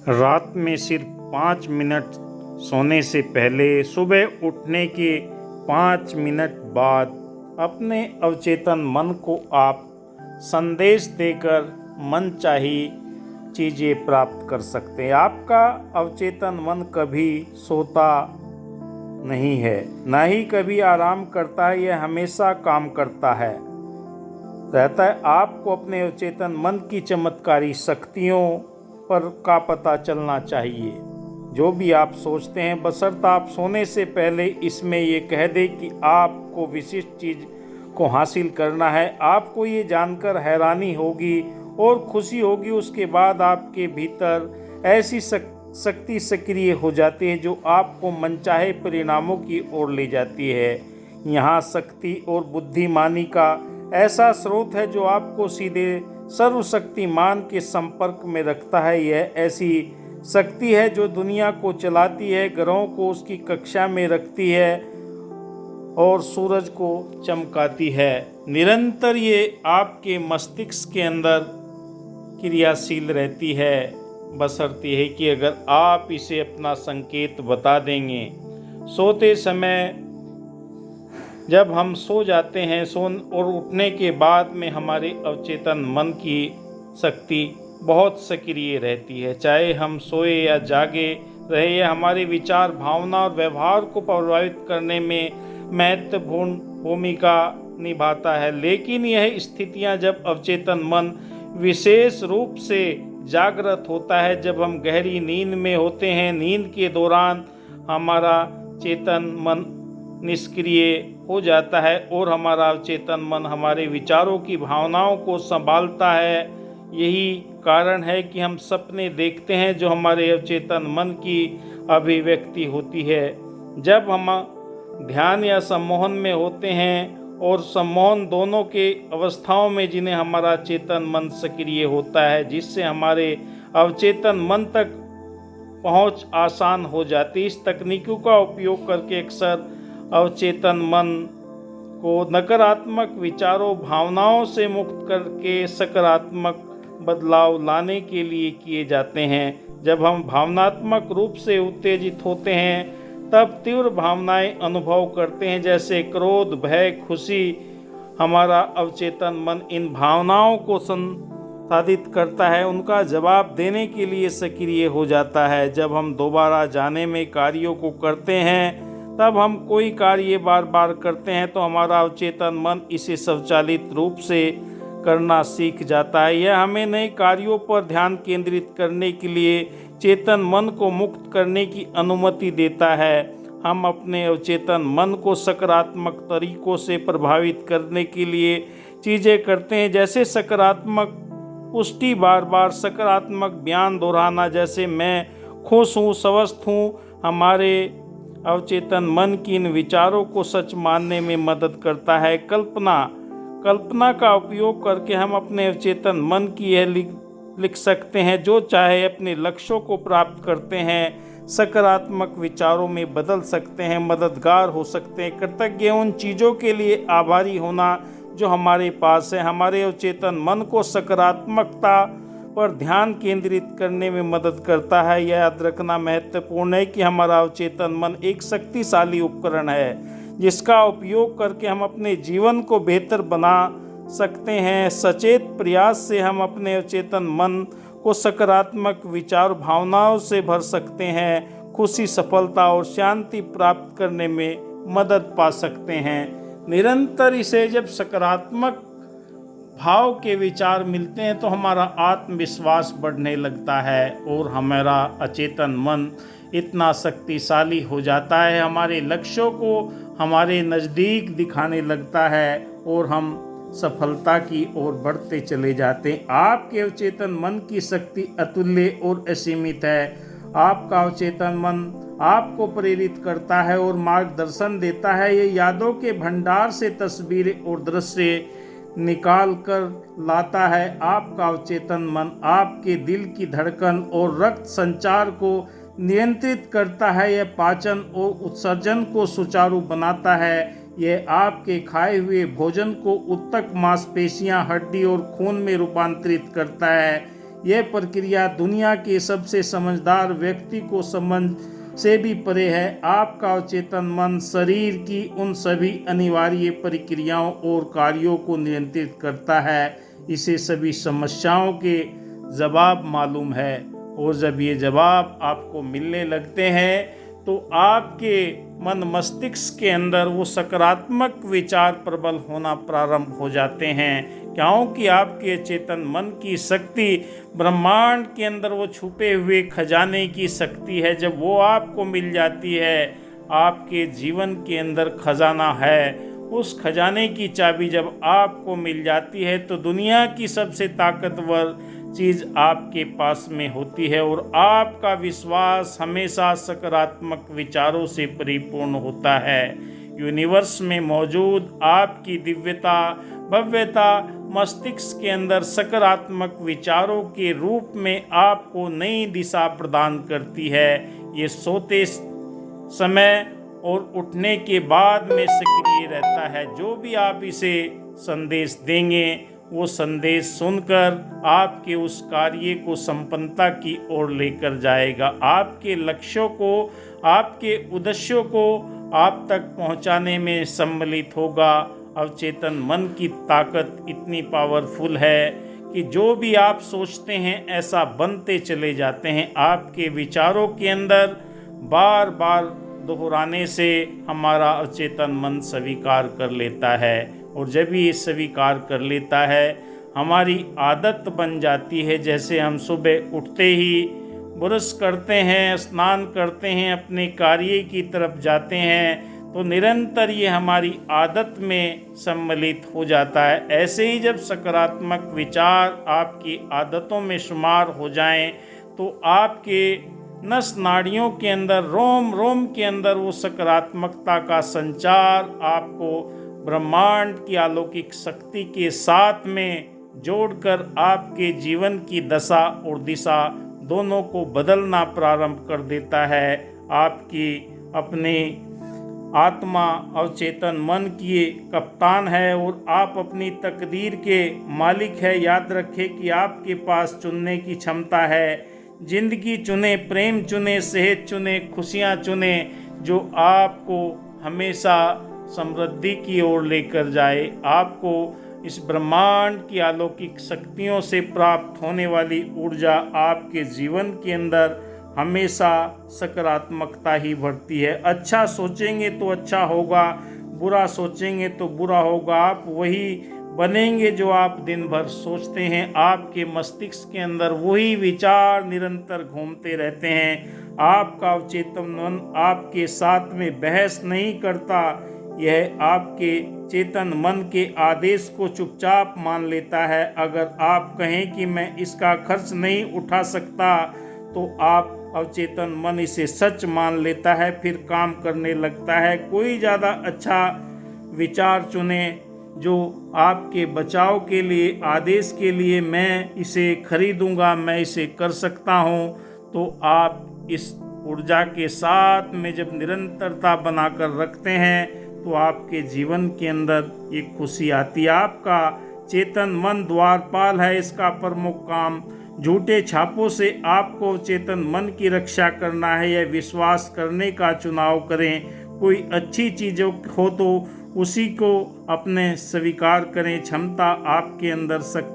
रात में सिर्फ 5 मिनट सोने से पहले, सुबह उठने के 5 मिनट बाद अपने अवचेतन मन को आप संदेश देकर मनचाही चीज़ें प्राप्त कर सकते हैं। आपका अवचेतन मन कभी सोता नहीं है, ना ही कभी आराम करता है, यह हमेशा काम करता है रहता है। आपको अपने अवचेतन मन की चमत्कारी शक्तियों पर का पता चलना चाहिए। जो भी आप सोचते हैं, बशर्ते आप सोने से पहले इसमें ये कह दें कि आपको विशिष्ट चीज़ को हासिल करना है। आपको ये जानकर हैरानी होगी और खुशी होगी। उसके बाद आपके भीतर ऐसी शक्ति सक्रिय हो जाती है जो आपको मनचाहे परिणामों की ओर ले जाती है। यहाँ शक्ति और बुद्धिमानी का ऐसा स्रोत है जो आपको सीधे सर्वशक्तिमान के संपर्क में रखता है। यह ऐसी शक्ति है जो दुनिया को चलाती है, ग्रहों को उसकी कक्षा में रखती है और सूरज को चमकाती है। निरंतर ये आपके मस्तिष्क के अंदर क्रियाशील रहती है, बशर्ते है कि अगर आप इसे अपना संकेत बता देंगे। सोते समय जब हम सो जाते हैं, और उठने के बाद में हमारे अवचेतन मन की शक्ति बहुत सक्रिय रहती है। चाहे हम सोए या जागे रहे, यह हमारे विचार, भावना और व्यवहार को प्रभावित करने में महत्वपूर्ण भूमिका निभाता है। लेकिन यह स्थितियां जब अवचेतन मन विशेष रूप से जागृत होता है, जब हम गहरी नींद में होते हैं। नींद के दौरान हमारा चेतन मन निष्क्रिय हो जाता है और हमारा अवचेतन मन हमारे विचारों की भावनाओं को संभालता है। यही कारण है कि हम सपने देखते हैं जो हमारे अवचेतन मन की अभिव्यक्ति होती है। जब हम ध्यान या सम्मोहन में होते हैं, और सम्मोहन दोनों के अवस्थाओं में जिन्हें हमारा चेतन मन सक्रिय होता है, जिससे हमारे अवचेतन मन तक पहुंच आसान हो जाती है। इस तकनीकों का उपयोग करके अक्सर अवचेतन मन को नकारात्मक विचारों, भावनाओं से मुक्त करके सकारात्मक बदलाव लाने के लिए किए जाते हैं। जब हम भावनात्मक रूप से उत्तेजित होते हैं, तब तीव्र भावनाएं अनुभव करते हैं, जैसे क्रोध, भय, खुशी। हमारा अवचेतन मन इन भावनाओं को संसाधित करता है, उनका जवाब देने के लिए सक्रिय हो जाता है। जब हम दोबारा जाने में कार्यों को करते हैं, तब हम कोई कार्य बार बार करते हैं तो हमारा अवचेतन मन इसे स्वचालित रूप से करना सीख जाता है। यह हमें नए कार्यों पर ध्यान केंद्रित करने के लिए चेतन मन को मुक्त करने की अनुमति देता है। हम अपने अवचेतन मन को सकारात्मक तरीकों से प्रभावित करने के लिए चीज़ें करते हैं, जैसे सकारात्मक पुष्टि, बार बार सकारात्मक बयान दोहराना, जैसे मैं खुश हूँ, स्वस्थ हूँ। हमारे अवचेतन मन की इन विचारों को सच मानने में मदद करता है। कल्पना का उपयोग करके हम अपने अवचेतन मन की यह लिख सकते हैं जो चाहे अपने लक्ष्यों को प्राप्त करते हैं, सकारात्मक विचारों में बदल सकते हैं, मददगार हो सकते हैं। कृतज्ञ उन चीज़ों के लिए आभारी होना जो हमारे पास है। हमारे अवचेतन मन को सकारात्मकता पर ध्यान केंद्रित करने में मदद करता है। यह याद रखना महत्वपूर्ण है कि हमारा अवचेतन मन एक शक्तिशाली उपकरण है जिसका उपयोग करके हम अपने जीवन को बेहतर बना सकते हैं। सचेत प्रयास से हम अपने अवचेतन मन को सकारात्मक विचार, भावनाओं से भर सकते हैं, खुशी, सफलता और शांति प्राप्त करने में मदद पा सकते हैं। निरंतर इसे जब सकारात्मक भाव के विचार मिलते हैं तो हमारा आत्मविश्वास बढ़ने लगता है और हमारा अचेतन मन इतना शक्तिशाली हो जाता है, हमारे लक्ष्यों को हमारे नज़दीक दिखाने लगता है और हम सफलता की ओर बढ़ते चले जाते हैं। आपके अवचेतन मन की शक्ति अतुल्य और असीमित है। आपका अवचेतन मन आपको प्रेरित करता है और मार्गदर्शन देता है। ये यादों के भंडार से तस्वीरें और दृश्य निकाल कर लाता है। आपका अवचेतन मन आपके दिल की धड़कन और रक्त संचार को नियंत्रित करता है। यह पाचन और उत्सर्जन को सुचारू बनाता है। यह आपके खाए हुए भोजन को उत्तक मांसपेशियां, हड्डी और खून में रूपांतरित करता है। यह प्रक्रिया दुनिया के सबसे समझदार व्यक्ति को समझ से भी परे है। आपका अवचेतन मन शरीर की उन सभी अनिवार्य प्रक्रियाओं और कार्यों को नियंत्रित करता है। इसे सभी समस्याओं के जवाब मालूम है, और जब ये जवाब आपको मिलने लगते हैं तो आपके मन मस्तिष्क के अंदर वो सकारात्मक विचार प्रबल होना प्रारंभ हो जाते हैं, क्योंकि आपके चेतन मन की शक्ति ब्रह्मांड के अंदर वो छुपे हुए खजाने की शक्ति है। जब वो आपको मिल जाती है, आपके जीवन के अंदर खजाना है, उस खजाने की चाबी जब आपको मिल जाती है तो दुनिया की सबसे ताकतवर चीज़ आपके पास में होती है, और आपका विश्वास हमेशा सकारात्मक विचारों से परिपूर्ण होता है। यूनिवर्स में मौजूद आपकी दिव्यता भव्यता मस्तिष्क के अंदर सकारात्मक विचारों के रूप में आपको नई दिशा प्रदान करती है। ये सोते समय और उठने के बाद में सक्रिय रहता है। जो भी आप इसे संदेश देंगे, वो संदेश सुनकर आपके उस कार्य को संपन्नता की ओर लेकर जाएगा। आपके लक्ष्यों को, आपके उद्देश्यों को आप तक पहुंचाने में सम्मिलित होगा। अवचेतन मन की ताकत इतनी पावरफुल है कि जो भी आप सोचते हैं ऐसा बनते चले जाते हैं। आपके विचारों के अंदर बार बार दोहराने से हमारा अवचेतन मन स्वीकार कर लेता है, और जब ये स्वीकार कर लेता है हमारी आदत बन जाती है। जैसे हम सुबह उठते ही ब्रश करते हैं, स्नान करते हैं, अपने कार्य की तरफ जाते हैं, तो निरंतर ये हमारी आदत में सम्मिलित हो जाता है। ऐसे ही जब सकारात्मक विचार आपकी आदतों में शुमार हो जाएं तो आपके नस नाड़ियों के अंदर, रोम रोम के अंदर वो सकारात्मकता का संचार आपको ब्रह्मांड की अलौकिक शक्ति के साथ में जोड़कर आपके जीवन की दशा और दिशा दोनों को बदलना प्रारंभ कर देता है। आपकी अपनी आत्मा अवचेतन मन की कप्तान है और आप अपनी तकदीर के मालिक है। याद रखें कि आपके पास चुनने की क्षमता है। जिंदगी चुने, प्रेम चुने, सेहत चुने, खुशियाँ चुने, जो आपको हमेशा समृद्धि की ओर लेकर जाए। आपको इस ब्रह्मांड की अलौकिक शक्तियों से प्राप्त होने वाली ऊर्जा आपके जीवन के अंदर हमेशा सकारात्मकता ही भरती है। अच्छा सोचेंगे तो अच्छा होगा, बुरा सोचेंगे तो बुरा होगा। आप वही बनेंगे जो आप दिन भर सोचते हैं। आपके मस्तिष्क के अंदर वही विचार निरंतर घूमते रहते हैं। आपका अवचेतन मन आपके साथ में बहस नहीं करता, यह आपके चेतन मन के आदेश को चुपचाप मान लेता है। अगर आप कहें कि मैं इसका खर्च नहीं उठा सकता, तो आप अवचेतन मन इसे सच मान लेता है, फिर काम करने लगता है। कोई ज़्यादा अच्छा विचार चुने जो आपके बचाव के लिए, आदेश के लिए, मैं इसे खरीदूंगा, मैं इसे कर सकता हूँ, तो आप इस ऊर्जा के साथ में जब निरंतरता बनाकर रखते हैं तो आपके जीवन के अंदर ये खुशी आती है। आपका चेतन मन द्वारपाल है। इसका प्रमुख काम झूठे छापों से आपको चेतन मन की रक्षा करना है। यह विश्वास करने का चुनाव करें। कोई अच्छी चीज़ों हो तो उसी को अपने स्वीकार करें। क्षमता आपके अंदर शक्ति